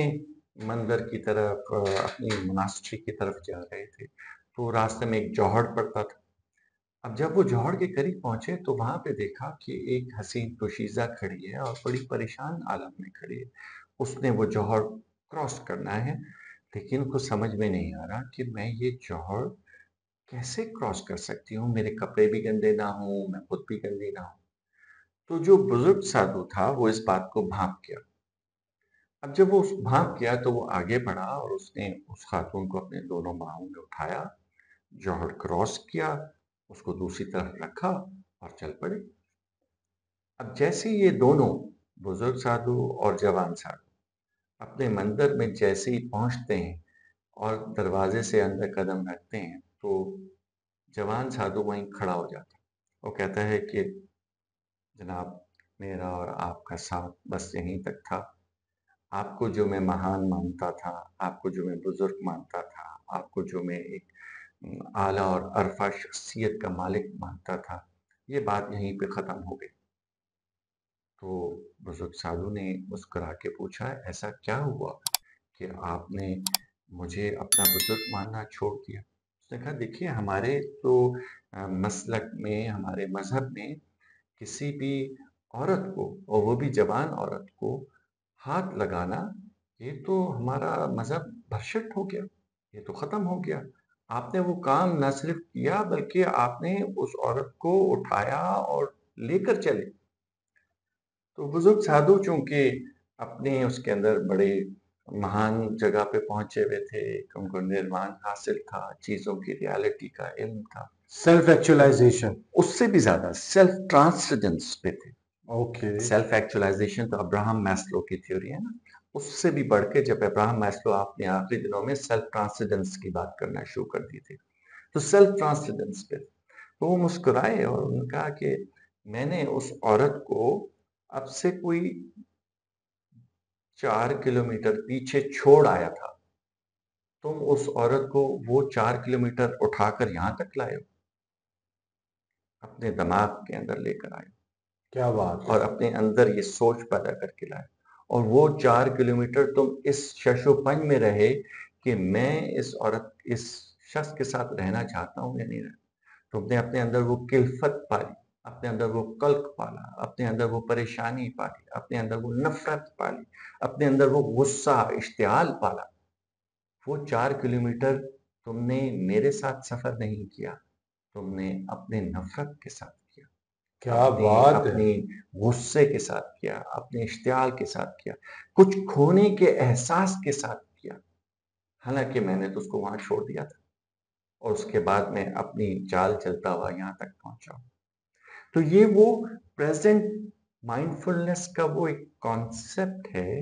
[SPEAKER 2] مندر کی طرف، اپنی مناسٹری کی طرف جا رہے تھے تو راستے میں ایک جوہڑ پڑتا تھا. اب جب وہ جوہڑ کے قریب پہنچے تو وہاں پہ دیکھا کہ ایک حسین دوشیزہ کھڑی ہے اور بڑی پریشان حالت میں کھڑی ہے. اس نے وہ جوہر کراس کرنا ہے، لیکن کو سمجھ میں نہیں آ رہا کہ میں یہ جوہر کیسے کراس کر سکتی ہوں، میرے کپڑے بھی گندے نہ ہوں، میں خود بھی گندی نہ ہوں. تو جو بزرگ سادھو تھا وہ اس بات کو بھانپ گیا. اب جب وہ بھانپ گیا تو وہ آگے بڑھا اور اس نے اس خاتون کو اپنے دونوں باہوں میں اٹھایا، جوہر کراس کیا، اس کو دوسری طرف رکھا اور چل پڑے. اب جیسے یہ دونوں بزرگ سادھو اور جوان سادھو اپنے مندر میں جیسے ہی پہنچتے ہیں اور دروازے سے اندر قدم رکھتے ہیں تو جوان سادھو وہیں کھڑا ہو جاتا. وہ کہتا ہے کہ جناب، میرا اور آپ کا ساتھ بس یہیں تک تھا. آپ کو جو میں مہان مانتا تھا، آپ کو جو میں بزرگ مانتا تھا، آپ کو جو میں ایک اعلیٰ اور عرفہ شخصیت کا مالک مانتا تھا، یہ بات یہیں پہ ختم ہو گئی. تو بزرگ سادھو نے مسکرا کے پوچھا، ایسا کیا ہوا کہ آپ نے مجھے اپنا بزرگ ماننا چھوڑ دیا؟ اس نے کہا دیکھیے، ہمارے تو مسلک میں، ہمارے مذہب میں کسی بھی عورت کو، اور وہ بھی جوان عورت کو، ہاتھ لگانا، یہ تو ہمارا مذہب بھرشٹ ہو گیا، یہ تو ختم ہو گیا. آپ نے وہ کام نہ صرف کیا بلکہ آپ نے اس عورت کو اٹھایا اور لے کر چلے. تو بزرگ سادھو چونکہ اپنے اس کے اندر بڑے مہان جگہ پہ پہنچے ہوئے تھے، ان کو نرمان حاصل تھا، چیزوں کی ریالٹی کا علم تھا،
[SPEAKER 1] سیلف ایکچولائزیشن.
[SPEAKER 2] اس سے بھی زیادہ سیلف ٹرانسڈنس پہ تھے.
[SPEAKER 1] اوکے.
[SPEAKER 2] سیلف ایکچولائزیشن تو ابراہم میسلو کی تھیوری ہے نا، اس سے بھی بڑھ کے جب ابراہم میسلو اپنے آخری دنوں میں سیلف ٹرانسڈنس کی بات کرنا شروع کر دی تھی، تو سیلف ٹرانسڈنس پہ تو وہ مسکرائے اور انہوں نے کہا کہ میں نے اس عورت کو اب سے کوئی 4 کلومیٹر پیچھے چھوڑ آیا تھا، تم اس عورت کو وہ 4 کلومیٹر اٹھا کر یہاں تک لائے ہو، اپنے دماغ کے اندر لے کر آئے
[SPEAKER 1] کیا بات ہے.
[SPEAKER 2] اور اپنے اندر یہ سوچ پیدا کر کے لائے. اور وہ 4 کلومیٹر تم اس شش و پنج میں رہے کہ میں اس عورت، اس شخص کے ساتھ رہنا چاہتا ہوں یا نہیں رہنا. تم نے اپنے اندر وہ کلفت پالی، اپنے اندر وہ قلق پالا، اپنے اندر وہ پریشانی پالی، اپنے اندر وہ نفرت پالی، اپنے اندر وہ غصہ، اشتعال پالا. وہ 4 کلومیٹر تم نے میرے ساتھ سفر نہیں کیا، تم نے اپنے نفرت کے ساتھ کیا،
[SPEAKER 1] کیا بات ہے.
[SPEAKER 2] اپنی غصے کے ساتھ کیا، اپنے اشتعال کے ساتھ کیا، کچھ کھونے کے احساس کے ساتھ کیا. حالانکہ میں نے تو اس کو وہاں چھوڑ دیا تھا اور اس کے بعد میں اپنی چال چلتا ہوا یہاں تک پہنچا ہوں. تو یہ وہ پریزنٹ مائنڈفلنس کا وہ ایک کانسیپٹ ہے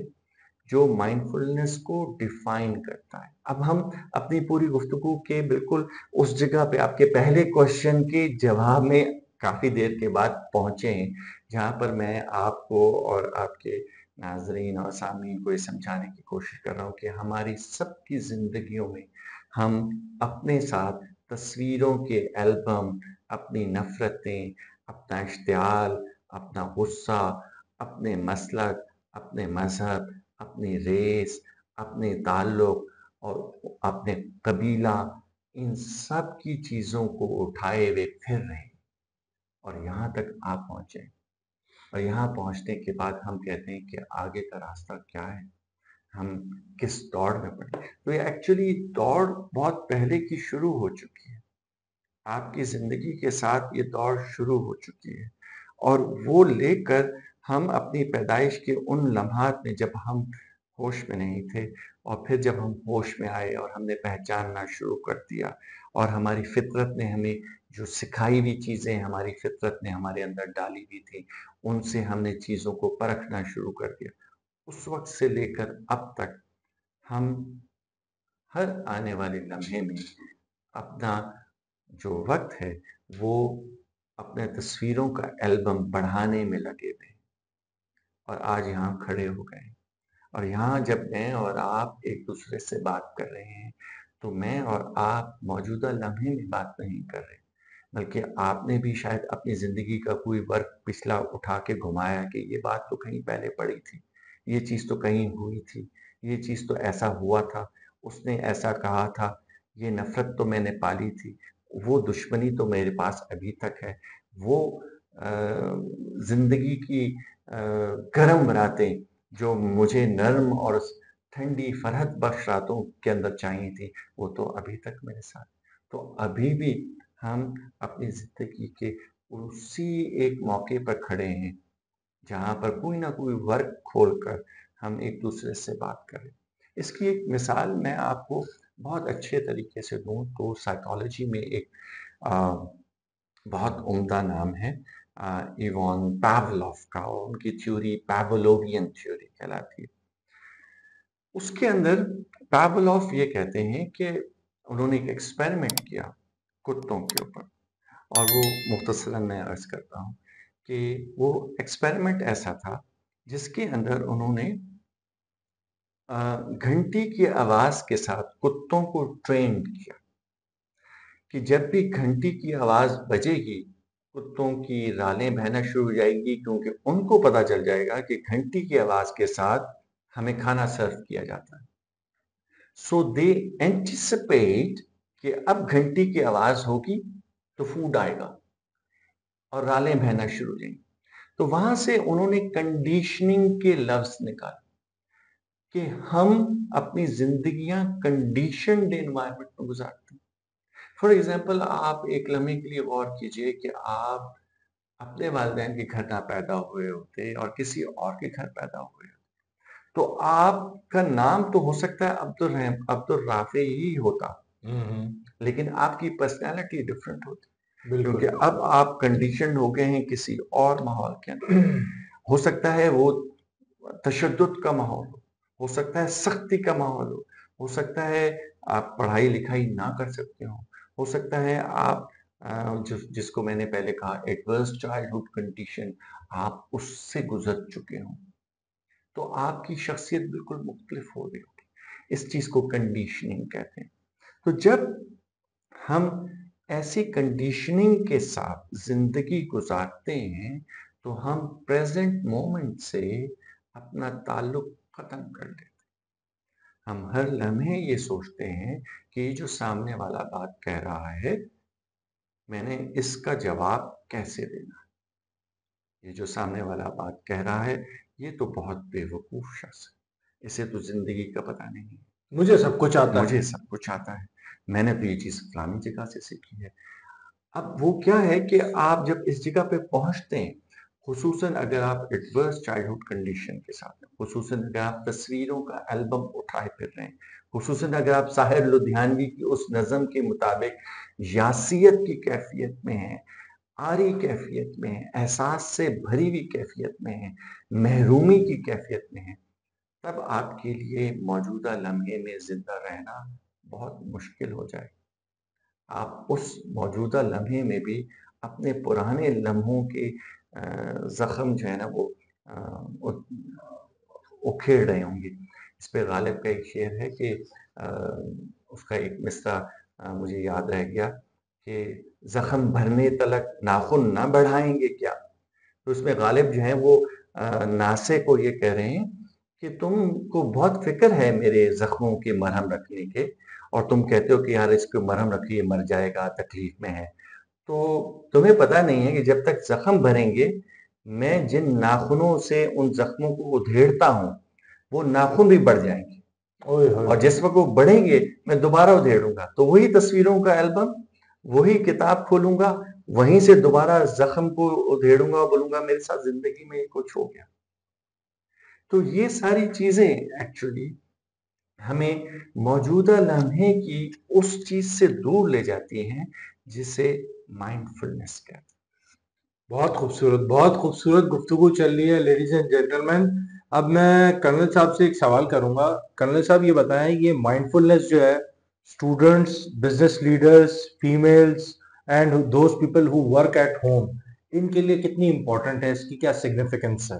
[SPEAKER 2] جو مائنڈفلنس کو ڈیفائن کرتا ہے۔ اب ہم اپنی پوری گفتگو کے بالکل اس جگہ پہ آپ کے پہلے کوشچن کے جواب میں کافی دیر کے بعد پہنچے ہیں، جہاں پر میں آپ کو اور آپ کے ناظرین اور سامعین کو یہ سمجھانے کی کوشش کر رہا ہوں کہ ہماری سب کی زندگیوں میں ہم اپنے ساتھ تصویروں کے البم، اپنی نفرتیں، اپنا اشتعال، اپنا غصہ، اپنے مسلک، اپنے مذہب، اپنی ریس، اپنے تعلق اور اپنے قبیلہ، ان سب کی چیزوں کو اٹھائے ہوئے پھر رہے ہیں اور یہاں تک آپ پہنچے۔ اور یہاں پہنچنے کے بعد ہم کہتے ہیں کہ آگے کا راستہ کیا ہے، ہم کس دوڑ میں پڑے۔ تو یہ ایکچولی دوڑ بہت پہلے کی شروع ہو چکی ہے، آپ کی زندگی کے ساتھ یہ دوڑ شروع ہو چکی ہے، اور وہ لے کر ہم اپنی پیدائش کے ان لمحات میں جب ہم ہوش میں نہیں تھے، اور پھر جب ہم ہوش میں آئے اور ہم نے پہچاننا شروع کر دیا، اور ہماری فطرت نے ہمیں جو سکھائی ہوئی چیزیں ہماری فطرت نے ہمارے اندر ڈالی ہوئی تھی، ان سے ہم نے چیزوں کو پرکھنا شروع کر دیا، اس وقت سے لے کر اب تک ہم ہر آنے والے لمحے میں اپنا جو وقت ہے وہ اپنے تصویروں کا البم بڑھانے میں لگے ہوئے، اور آج یہاں کھڑے ہو گئے۔ اور یہاں جب میں اور آپ ایک دوسرے سے بات کر رہے ہیں تو میں اور آپ موجودہ لمحے میں بات نہیں کر رہے، بلکہ آپ نے بھی شاید اپنی زندگی کا کوئی ورق پچھلا اٹھا کے گھمایا کہ یہ بات تو کہیں پہلے پڑی تھی، یہ چیز تو کہیں ہوئی تھی، یہ چیز تو ایسا ہوا تھا، اس نے ایسا کہا تھا، یہ نفرت تو میں نے پالی تھی، وہ دشمنی تو میرے پاس ابھی تک ہے، وہ زندگی کی گرم راتیں جو مجھے نرم اور ٹھنڈی فرحت بخش راتوں کے اندر چاہیے تھی، وہ تو ابھی تک میرے ساتھ۔ تو ابھی بھی ہم اپنی زندگی کے اسی ایک موقع پر کھڑے ہیں جہاں پر کوئی نہ کوئی ورق کھول کر ہم ایک دوسرے سے بات کریں۔ اس کی ایک مثال میں آپ کو بہت اچھے طریقے سے دوں تو سائیکالوجی میں ایک بہت عمدہ نام ہے ایوان پیولوف کا، اور ان کی تھیوری پیولووین تھیوری کہلاتی ہے۔ اس کے اندر پیولوف یہ کہتے ہیں کہ انہوں نے ایک ایکسپیریمنٹ کیا کتوں کے اوپر، اور وہ مختصراً میں عرض کرتا ہوں کہ وہ ایکسپیریمنٹ ایسا تھا جس کے اندر انہوں نے گھنٹی کی آواز کے ساتھ کتوں کو ٹرین کیا کہ جب بھی گھنٹی کی آواز بجے گی کتوں کی رالیں بہنا شروع ہو جائے گی، کیونکہ ان کو پتا چل جائے گا کہ گھنٹی کی آواز کے ساتھ ہمیں کھانا سرو کیا جاتا ہے۔ سو دے اینٹیسپیٹ کہ اب گھنٹی کی آواز ہوگی تو فوڈ آئے گا اور رالیں بہنا شروع ہو جائیں گی۔ تو وہاں سے انہوں نے کنڈیشننگ کے لفظ نکالے کہ ہم اپنی زندگیاں کنڈیشنڈ انوائرمنٹ میں گزارتے ہیں۔ فار ایگزامپل آپ ایک لمحے کے لیے غور کیجئے کہ آپ اپنے والدین کے گھر نہ پیدا ہوئے ہوتے اور کسی اور کے گھر پیدا ہوئے ہوتے، تو آپ کا نام تو ہو سکتا ہے عبد الرافع ہی ہوتا، لیکن آپ کی پرسنالٹی ڈفرنٹ ہوتی، کیونکہ اب آپ کنڈیشنڈ ہو گئے ہیں کسی اور ماحول کے اندر۔ ہو سکتا ہے وہ تشدد کا ماحول ہو سکتا ہے سختی کا ماحول ہو سکتا ہے آپ پڑھائی لکھائی نہ کر سکتے ہو سکتا ہے آپ جس کو میں نے پہلے کہا ایڈورس چائلڈہڈ کنڈیشن، آپ اس سے گزر چکے ہوں، تو آپ کی شخصیت بالکل مختلف ہو گئی ہوگی۔ اس چیز کو کنڈیشننگ کہتے ہیں۔ تو جب ہم ایسی کنڈیشننگ کے ساتھ زندگی گزارتے ہیں تو ہم پریزنٹ مومنٹ سے اپنا تعلق ختم کر دیتے ہیں۔ ہم ہر لمحے یہ سوچتے ہیں کہ یہ جو سامنے والا بات کہہ رہا ہے میں نے اس کا جواب کیسے دینا ہے، یہ جو سامنے والا بات کہہ رہا ہے یہ تو بہت بے وقوف شخص ہے، اسے تو زندگی کا پتہ نہیں،
[SPEAKER 1] مجھے سب کچھ آتا ہے،
[SPEAKER 2] مجھے سب کچھ آتا ہے، میں نے تو یہ چیز فلانی جگہ سے سیکھی ہے۔ اب وہ کیا ہے کہ آپ جب اس جگہ پہ پہنچتے ہیں، خصوصاً اگر آپ ایڈورس چائلڈہڈ کنڈیشن کے ساتھ ہیں، خصوصاً اگر آپ تصویروں کا البم اٹھائے پھر رہے ہیں، خصوصاً اگر آپ ساحر لدھیانوی کی اس نظم کے مطابق یاسیت کی کیفیت میں ہیں، آری کیفیت میں ہیں، احساس سے بھری ہوئی کیفیت میں ہیں، محرومی کی کیفیت میں ہیں، تب آپ کے لیے موجودہ لمحے میں زندہ رہنا بہت مشکل ہو جائے. آپ اس موجودہ لمحے میں بھی اپنے پرانے لمحوں کے زخم جو ہے نا وہ اکھیڑ رہے ہوں گے. اس پہ غالب کا ایک شعر ہے کہ اس کا ایک مصرع مجھے یاد رہ گیا کہ زخم بھرنے تلک ناخن نہ بڑھائیں گے کیا. تو اس میں غالب جو ہیں وہ ناسے کو یہ کہہ رہے ہیں کہ تم کو بہت فکر ہے میرے زخموں کے مرہم رکھنے کے، اور تم کہتے ہو کہ یار اس کو مرہم رکھیے مر جائے گا تکلیف میں ہے. تو تمہیں پتہ نہیں ہے کہ جب تک زخم بھریں گے، میں جن ناخنوں سے ان زخموں کو ادھیڑتا ہوں وہ ناخن بھی بڑھ جائیں گے، اور جس وقت وہ بڑھیں گے میں دوبارہ ادھیڑوں گا. تو وہی تصویروں کا البم، وہی کتاب کھولوں گا، وہیں سے دوبارہ زخم کو ادھیڑوں گا اور بولوں گا میرے ساتھ زندگی میں کچھ ہو گیا. تو یہ ساری چیزیں ایکچولی ہمیں موجودہ لمحے کی اس چیز سے دور لے جاتی ہیں جسے مائنڈ فلنس کہتے ہیں.
[SPEAKER 1] بہت خوبصورت گفتگو چل رہی ہے لیڈیز اینڈ جینٹلمین. اب میں کرنل صاحب سے ایک سوال کروں گا. کرنل صاحب یہ بتائیں یہ مائنڈ فلنس جو ہے students, business leaders, families and those people who work at home, ان کے لیے کتنی امپورٹنٹ ہے، اس کی کیا سگنیفیکنس ہے؟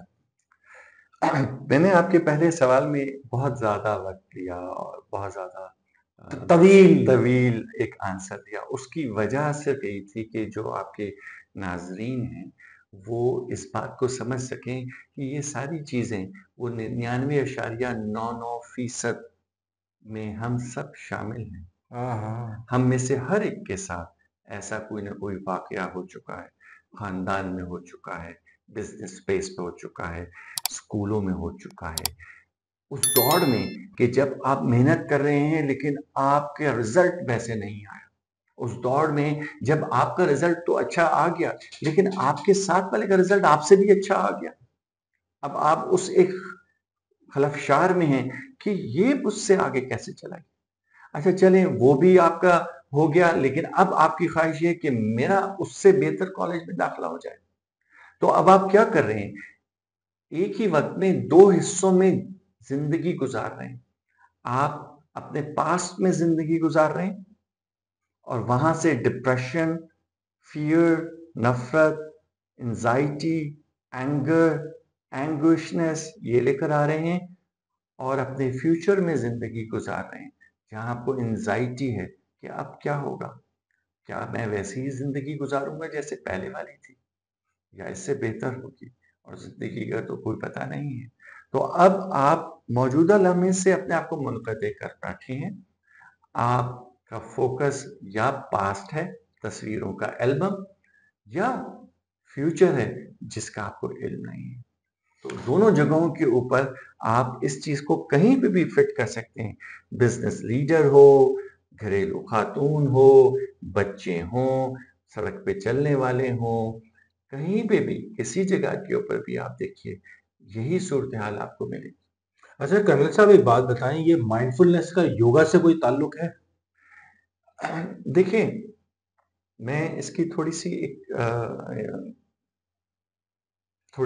[SPEAKER 2] میں نے آپ کے پہلے سوال میں بہت زیادہ وقت لیا اور بہت زیادہ طویل ایک آنسر دیا. اس کی وجہ صرف یہی تھی کہ جو آپ کے ناظرین ہیں وہ اس بات کو سمجھ سکیں کہ یہ ساری چیزیں وہ 99.99% میں ہم سب شامل ہیں. ہم میں سے ہر ایک کے ساتھ ایسا کوئی نہ کوئی واقعہ ہو چکا ہے. خاندان میں ہو چکا ہے، بزنس اسپیس پہ ہو چکا ہے، اسکولوں میں ہو چکا ہے. اس دوڑ میں کہ جب آپ محنت کر رہے ہیں لیکن آپ کے رزلٹ ویسے نہیں آیا، اس دوڑ میں جب آپ کا رزلٹ تو اچھا آ گیا لیکن آپ کے ساتھ والے کا رزلٹ آپ سے بھی اچھا آ گیا. اب آپ اس ایک خلفشار میں ہیں کہ یہ مجھ سے آگے کیسے چلا گیا. اچھا چلیں وہ بھی آپ کا ہو گیا، لیکن اب آپ کی خواہش یہ کہ میرا اس سے بہتر کالج میں داخلہ ہو جائے. تو اب آپ کیا کر رہے ہیں؟ ایک ہی وقت میں دو حصوں میں زندگی گزار رہے ہیں. آپ اپنے پاسٹ میں زندگی گزار رہے ہیں اور وہاں سے ڈپریشن، فیئر، نفرت، انزائٹی، اینگر، اینگوشنس یہ لے کر آ رہے ہیں، اور اپنے فیوچر میں زندگی گزار رہے ہیں جہاں آپ کو انزائٹی ہے کہ اب کیا ہوگا، کیا میں ویسی ہی زندگی گزاروں گا جیسے پہلے والی تھی یا اس سے بہتر ہوگی، اور زندگی کا تو کوئی پتہ نہیں ہے. تو اب آپ موجودہ لمحے سے اپنے آپ کو منقطع کر بیٹھے ہیں. آپ کا فوکس یا پاسٹ ہے، تصویروں کا البم، یا فیوچر ہے جس کا آپ کو علم نہیں ہے. تو دونوں جگہوں کے اوپر آپ اس چیز کو کہیں پہ بھی فٹ کر سکتے ہیں. بزنس لیڈر ہو، گھریلو خاتون ہو، بچے ہوں، سڑک پہ چلنے والے ہوں، کہیں پہ بھی کسی جگہ کے اوپر بھی آپ دیکھیے یہی صورتحال آپ کو ملے گی.
[SPEAKER 1] اچھا کرنل صاحب ایک بات بتائیں، یہ مائنڈ فلنس کا یوگا سے کوئی تعلق ہے؟
[SPEAKER 2] دیکھیں میں اس کی تھوڑی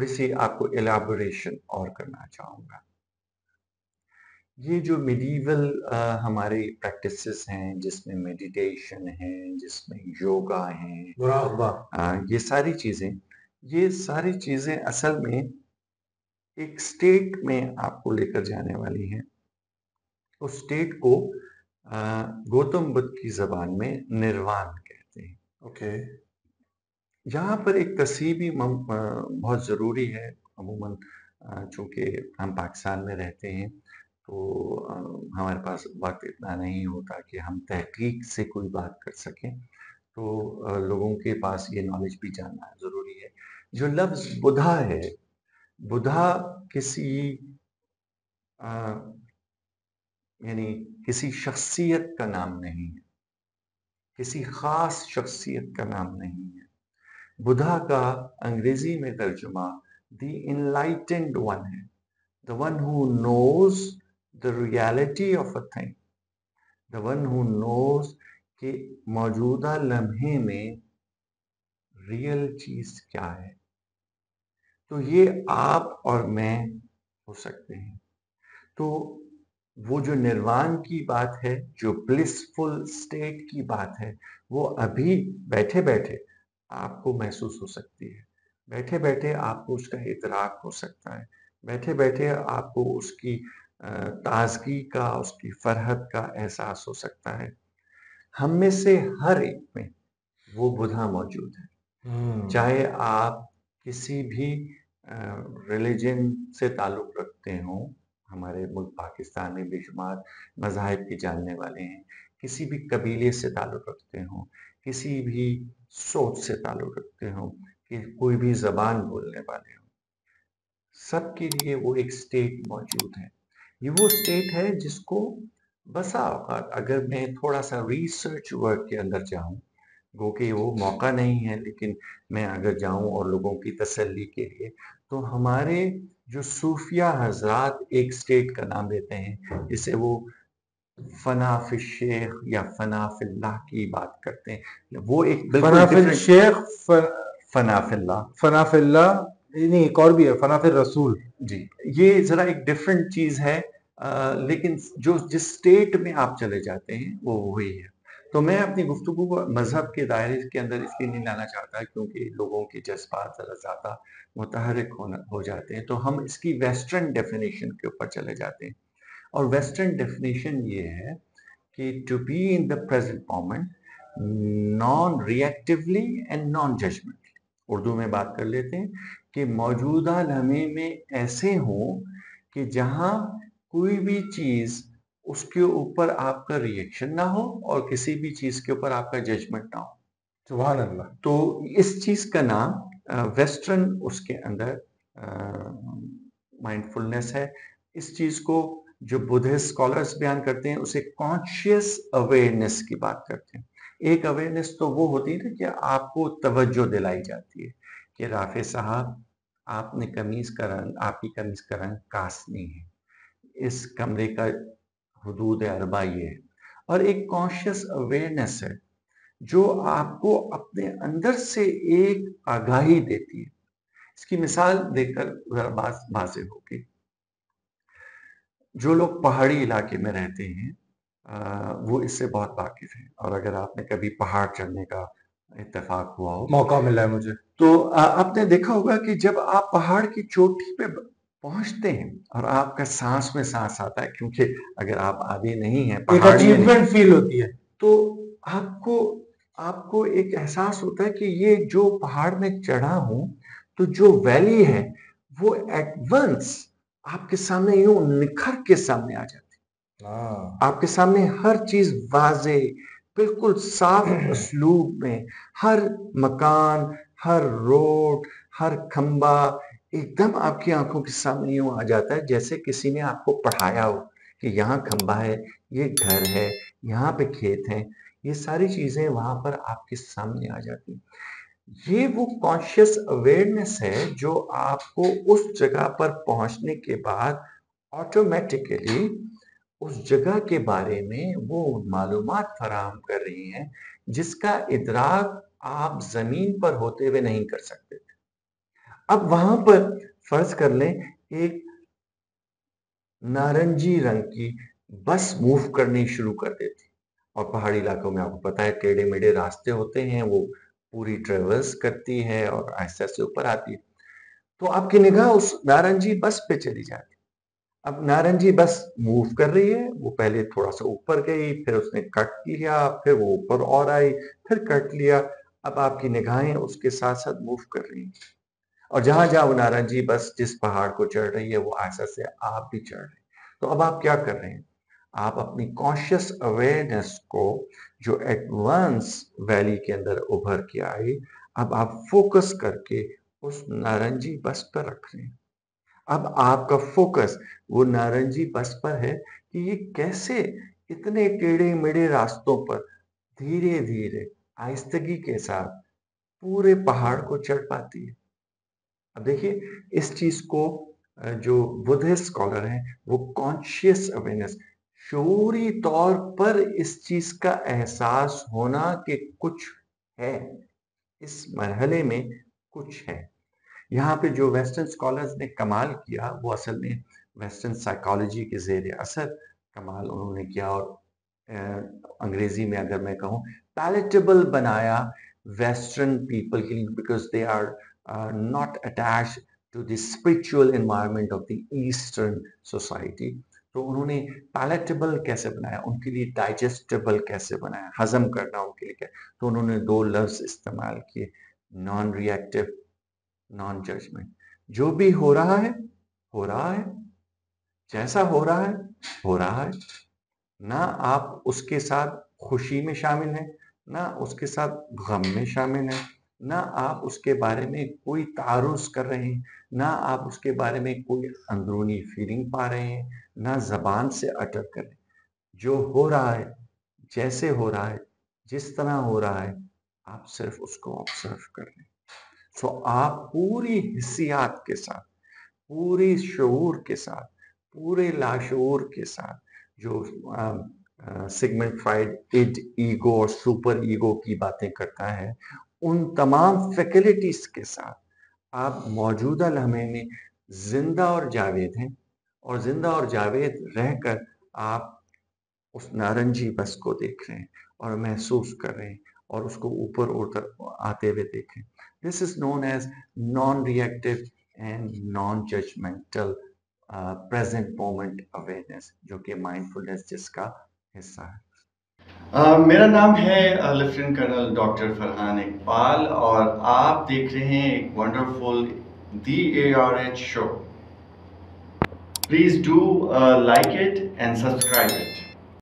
[SPEAKER 2] سی آپ کو ایلیبوریشن اور کرنا چاہوں گا. یہ جو میڈیول ہماری پریکٹسز ہیں جس میں میڈیٹیشن ہے، جس میں یوگا ہیں، یہ ساری چیزیں اصل میں ایک سٹیٹ میں آپ کو لے کر جانے والی ہیں. اس سٹیٹ کو گوتم بدھ کی زبان میں نروان کہتے ہیں.
[SPEAKER 1] اوکے.
[SPEAKER 2] یہاں پر ایک تصحیح بھی بہت ضروری ہے. عموماً چونکہ ہم پاکستان میں رہتے ہیں تو ہمارے پاس وقت اتنا نہیں ہوتا کہ ہم تحقیق سے کوئی بات کر سکیں، تو لوگوں کے پاس یہ نالج بھی جاننا ضروری ہے. جو لفظ بدھا ہے، بدھا کسی شخصیت کا نام نہیں ہے، کسی خاص شخصیت کا نام نہیں ہے. بدھا کا انگریزی میں ترجمہ دی انلائٹنڈ ون ہے. The one who knows the reality of a thing. The one who knows کہ موجودہ لمحے میں ریئل چیز کیا ہے. تو یہ آپ اور میں ہو سکتے ہیں. تو وہ جو نروان کی بات ہے، جو بلسفل اسٹیٹ کی بات ہے، وہ ابھی بیٹھے بیٹھے آپ کو محسوس ہو سکتی ہے، بیٹھے بیٹھے آپ کو اس کا ادراک ہو سکتا ہے، بیٹھے بیٹھے آپ کو اس کی تازگی کا، اس کی فرحت کا احساس ہو سکتا ہے۔ ہم میں سے ہر ایک میں وہ بدھا موجود ہے، چاہے آپ کسی بھی ریلیجن سے تعلق رکھتے ہوں۔ ہمارے ملک پاکستان میں بے شمار مذاہب کے جاننے والے ہیں، کسی بھی قبیلے سے تعلق رکھتے ہوں، کسی بھی سوچ سے تعلق رکھتے ہوں، کہ کوئی بھی زبان بولنے والے ہوں، سب کے لیے وہ ایک اسٹیٹ موجود ہے۔ یہ وہ اسٹیٹ ہے جس کو بسا اوقات اگر میں تھوڑا سا ریسرچ ورک کے اندر جاؤں، گو کہ وہ موقع نہیں ہے، لیکن میں اگر جاؤں اور لوگوں کی تسلی کے لیے، تو ہمارے جو صوفیہ حضرات ایک اسٹیٹ کا نام دیتے ہیں جسے وہ فنا فی الشیخ یا فنا فی اللہ کی بات کرتے ہیں، وہ ایک بالکل
[SPEAKER 1] فنا فی
[SPEAKER 2] ڈفرینٹ
[SPEAKER 1] الشیخ،
[SPEAKER 2] فنا فی اللہ،
[SPEAKER 1] فنا فی اللہ، نہیں ایک اور بھی ہے فنا فی الرسول۔
[SPEAKER 2] جی یہ ذرا ایک ڈفرینٹ چیز ہے، لیکن جو جس اسٹیٹ میں آپ چلے جاتے ہیں وہ وہی ہے۔ تو میں اپنی گفتگو کو مذہب کے دائرے کے اندر اس لیے نہیں لانا چاہتا کیونکہ لوگوں کے جذبات ذرا زیادہ متحرک ہو جاتے ہیں، تو ہم اس کی ویسٹرن ڈیفینیشن کے اوپر چلے جاتے ہیں، اور ویسٹرن ڈیفینیشن یہ ہے کہ to be in the present moment non reactively and non judgement, Urdu میں بات کر لیتے ہیں کہ موجودہ لمحے میں ایسے ہوں کہ جہاں کوئی بھی چیز اس کے اوپر آپ کا ریئیکشن نہ ہو اور کسی بھی چیز کے اوپر آپ کا ججمنٹ نہ ہو۔
[SPEAKER 1] سبحان اللہ۔
[SPEAKER 2] تو اس چیز کا نام ویسٹرن اس کے اندر مائنڈ فلنس ہے۔ اس چیز کو جو بدھسٹ اسکالرس بیان کرتے ہیں اسے کانشیس اویئرنیس کی بات کرتے ہیں۔ ایک اویئرنیس تو وہ ہوتی ہے کہ آپ کو توجہ دلائی جاتی ہے کہ رافع صاحب آپ نے قمیض کا رنگ، آپ کی قمیض کا رنگ کاسنی ہے، اس کمرے کا حدود اربع یہ ہے، اور ایک کانشیس اویئرنیس ہے جو آپ کو اپنے اندر سے ایک آگاہی دیتی ہے۔ اس کی مثال دیکھ کر ذرا بات واضح ہوگی۔ جو لوگ پہاڑی علاقے میں رہتے ہیں وہ اس سے بہت واقف ہیں، اور اگر آپ نے کبھی پہاڑ چڑھنے کا اتفاق ہوا ہو،
[SPEAKER 1] موقع ملا ہے مجھے،
[SPEAKER 2] تو آپ نے دیکھا ہوگا کہ جب آپ پہاڑ کی چوٹی پہ پہنچتے ہیں اور آپ کا سانس میں سانس آتا ہے، کیونکہ اگر آپ عادی نہیں ہیں،
[SPEAKER 1] ایک
[SPEAKER 2] پہاڑی نہیں،
[SPEAKER 1] اچیومنٹ فیل ہوتی ہے،
[SPEAKER 2] تو آپ کو ایک احساس ہوتا ہے کہ یہ جو پہاڑ میں چڑھا ہوں، تو جو ویلی ہے وہ ایٹ ونس آپ کے سامنے یوں نکھر کے سامنے آ جاتی ہے۔ آپ کے سامنے ہر چیز واضح، بالکل صاف اسلوب میں، ہر مکان، ہر روڈ، ہر کھمبا ایک دم آپ کی آنکھوں کے سامنے یوں آ جاتا ہے جیسے کسی نے آپ کو پڑھایا ہو کہ یہاں کھمبا ہے، یہ گھر ہے، یہاں پہ کھیت ہیں، یہ ساری چیزیں وہاں پر آپ کے سامنے آ جاتی ہیں۔ یہ وہ کانشیس اویئرنیس ہے جو آپ کو اس جگہ پر پہنچنے کے بعد آٹومیٹیکلی اس جگہ کے بارے میں وہ معلومات فراہم کر رہی ہیں جس کا ادراک آپ زمین پر ہوتے ہوئے نہیں کر سکتے تھے۔ اب وہاں پر فرض کر لیں ایک نارنجی رنگ کی بس موو کرنی شروع کر دیتی، اور پہاڑی علاقوں میں آپ کو پتا ہے ٹیڑھے میڑھے راستے ہوتے ہیں، وہ پوری ٹریورس کرتی ہے اور آہستہ سے اوپر آتی ہے، تو آپ کی نگاہ اس نارنجی بس پہ چلی جاتی۔ اب نارنجی بس موو کر رہی ہے، وہ پہلے تھوڑا سا اوپر گئی، پھر اس نے کٹ لیا، پھر وہ اوپر اور آئی، پھر کٹ لیا۔ اب آپ کی نگاہیں اس کے ساتھ ساتھ موو کر رہی ہیں، اور جہاں جہاں وہ نارنجی بس جس پہاڑ کو چڑھ رہی ہے وہ آہستہ سے آپ بھی چڑھ رہے ہیں۔ تو اب آپ کیا کر رہے ہیں؟ آپ اپنی کانشیس اویئرنیس کو جو ایڈوانس ویلی کے اندر ابھر کے آئی، اب آپ فوکس کر کے اس نارنجی بس پر رکھ رہے ہیں۔ اب آپ کا فوکس وہ نارنجی بس پر ہے کہ یہ کیسے اتنے ٹیڑھے میڑھے راستوں پر دھیرے دھیرے آہستگی کے ساتھ پورے پہاڑ کو چڑھ پاتی ہے۔ اب دیکھیے اس چیز کو جو بدھسٹ اسکالر ہیں وہ کانشیس اویئرنیس، شعوری طور پر اس چیز کا احساس ہونا کہ کچھ ہے، اس مرحلے میں کچھ ہے۔ یہاں پہ جو ویسٹرن اسکالرز نے کمال کیا وہ اصل میں ویسٹرن سائیکالوجی کے زیر اثر کمال انہوں نے کیا، اور انگریزی میں اگر میں کہوں پیلیٹیبل بنایا ویسٹرن پیپل کے لیے، because they are not attach to the spiritual environment of the eastern society. تو انہوں نے پیلیٹیبل کیسے بنایا، ان کے لیے ڈائجسٹیبل کیسے بنایا، ہضم کرنا ان کے لیے کیا. تو انہوں نے دو لفظ استعمال کیے، نان ریئیکٹو، نان ججمنٹ. جو بھی ہو رہا ہے ہو رہا ہے، جیسا ہو رہا ہے ہو رہا ہے. نہ آپ اس کے ساتھ خوشی میں شامل ہیں، نہ اس کے ساتھ غم میں شامل ہیں، نہ آپ اس کے بارے میں کوئی تعارض کر رہے ہیں، نہ آپ اس کے بارے میں کوئی اندرونی فیلنگ پا رہے ہیں، نہ زبان سے اٹر کر رہے ہیں. جو ہو رہا ہے، جیسے ہو رہا ہے، جس طرح ہو رہا ہے، آپ صرف اس کو آبزرو کر رہے ہیں. سو آپ پوری حسیات کے ساتھ، پوری شعور کے ساتھ، پورے لاشعور کے ساتھ، جو سگمنڈ فرائڈ اڈ، ایگو اور سپر ایگو کی باتیں کرتا ہے، ان تمام فیکلٹیز کے ساتھ آپ موجودہ لمحے میں زندہ اور جاوید ہیں. اور زندہ اور جاوید رہ کر آپ اس نارنجی بس کو دیکھ رہے ہیں اور محسوس کر رہے ہیں اور اس کو اوپر اوپر آتے ہوئے دیکھ رہے ہیں. This is known as non reactive and non judgemental present moment awareness, جو کہ مائنڈ فلنس جس کا حصہ ہے.
[SPEAKER 3] میرا نام ہے lieutenant colonel doctor Farhan Iqbal, اور آپ دیکھ رہے ہیں ایک wonderful DARH show. Please do like it and subscribe it.